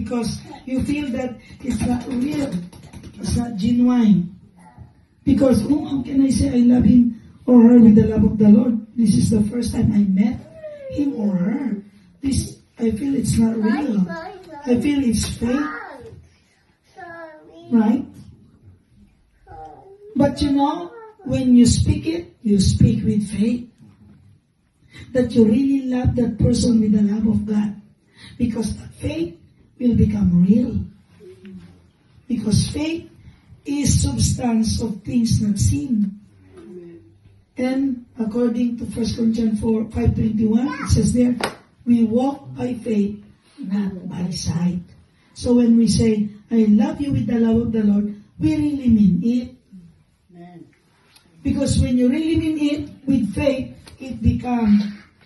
because you feel that it's not real, it's not genuine. Because, how can I say I love him or her with the love of the Lord? This is the first time I met him or her. I feel it's not real. I feel it's fake. Right? But when you speak it, you speak with faith. That you really love that person with the love of God. Because that faith will become real. Because faith is substance of things not seen. And according to 1 Corinthians 5:21, it says there, we walk by faith, not by sight. So when we say, I love you with the love of the Lord, we really mean it. Because when you really mean it with faith, it becomes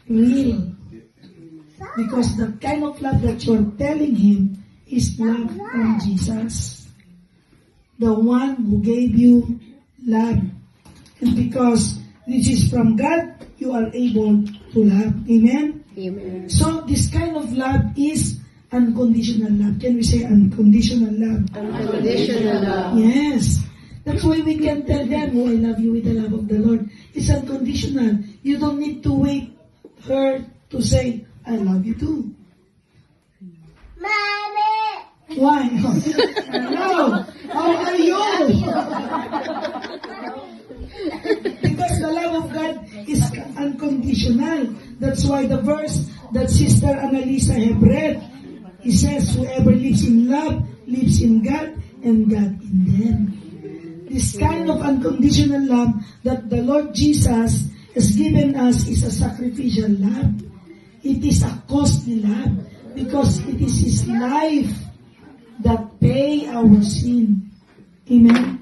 real. Because the kind of love that you're telling him is love from Jesus. The one who gave you love. And because this is from God, you are able to love. Amen? Amen. So this kind of love is unconditional love. Can we say unconditional love? Unconditional love. Yes. That's why we can tell them, I love you with the love of the Lord. It's unconditional. You don't need to wait her to say, I love you too. Mommy! Why? Hello! How are you? Because the love of God is unconditional. That's why the verse that Sister Annalisa have read, it says, whoever lives in love, lives in God, and God in them. This kind of unconditional love that the Lord Jesus has given us is a sacrificial love. It is a costly love because it is His life that pay our sin. Amen?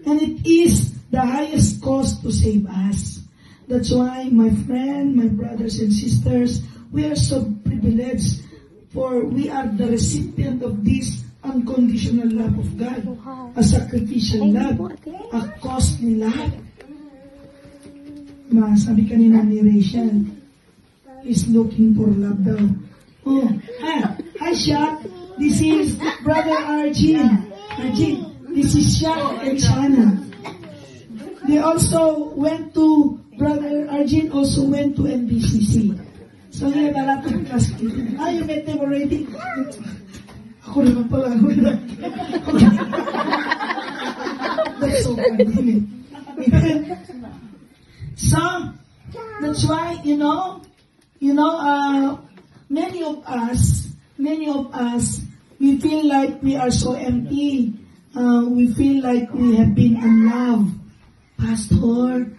And it is the highest cost to save us. That's why, my friend, my brothers and sisters, we are so privileged for we are the recipient of this unconditional love of God, a sacrificial love, a costly love. Sabi kanina ni Rachel, is looking for love daw. Oh, hi Shaq, this is Brother Arjun. Arjun, this is Shaq and Shana. They also went to, Brother Arjun also went to NBCC. So they have a lot of classmates. You met them already? Ako naman pala. That's so funny. So, that's why, many of us, we feel like we are so empty. We feel like we have been unloved. Pastor,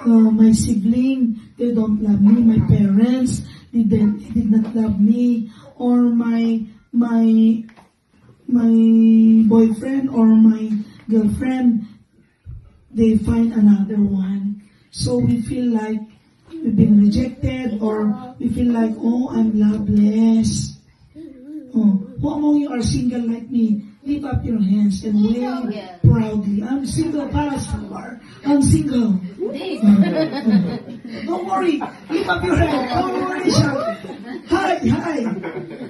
my sibling, they don't love me. My parents, they did not love me. Or my boyfriend or my girlfriend, they find another one. So we feel like we've been rejected, or we feel like, I'm loveless. Who among you are single like me? Lift up your hands and wave proudly. I'm single, Pastor. I'm single. Don't worry. Lift up your hand. Don't worry, shout. Hi.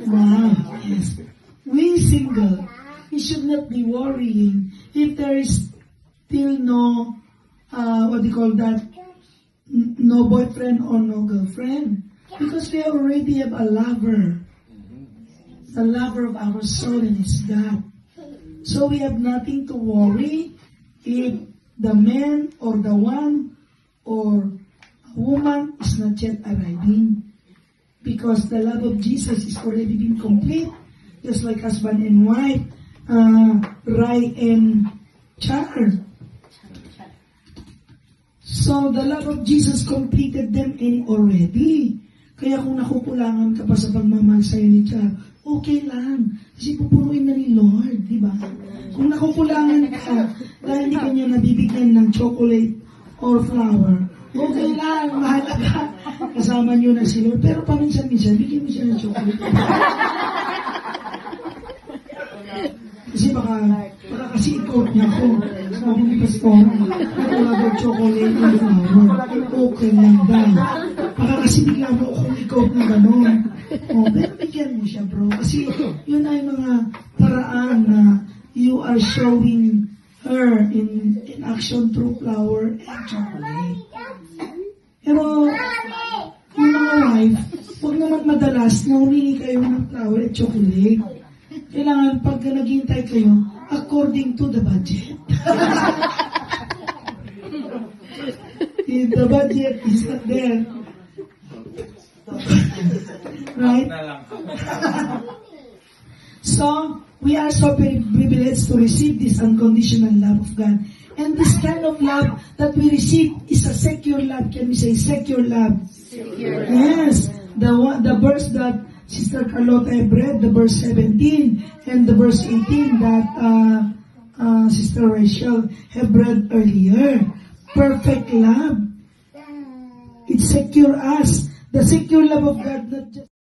Wow, yes. We single. We should not be worrying if there is still no, no boyfriend or no girlfriend. Because we already have a lover. The lover of our soul, and it's God. So we have nothing to worry if the man or the one or a woman is not yet arriving. Because the love of Jesus is already been complete. Just like husband and wife, Rai and Char. So the love of Jesus completed them already. Kaya kung nakukulangan ka pa sa pagmamahal sa'yo ni Char, okay lang. Kasi pupunuin na ni Lord, di ba? Kung nakukulangan ka, dahil hindi ka niya nabibigyan ng chocolate or flower, okay lang, mahala ka. Kasama niyo na si Lord. Pero paminsan-minsan, bigyan mo siya ng chocolate. Kasi baka kasi i-quote niya ako. Sabi ni Pastor, wala daw chocolate or flower. Okay lang daw. Baka kasi bigla mo akong i-quote na gano'n. Pero bigyan mo siya, bro. Kasi yun ay mga paraan na you are showing her in action through flower and chocolate. Pero, yung mga wife, huwag naman madalas na humingi kayo ng flower at chocolate. Kailangan pag naghihintay kayo, according to the budget. If the budget is not there, right? So, we are so very privileged to receive this unconditional love of God. And this kind of love that we receive is a secure love. Can we say secure love? Secure. Yes. The verse that Sister Carlota have read, the verse 17 and the verse 18 that Sister Rachel have read earlier. Perfect love. It secure us. The secure love of God, not just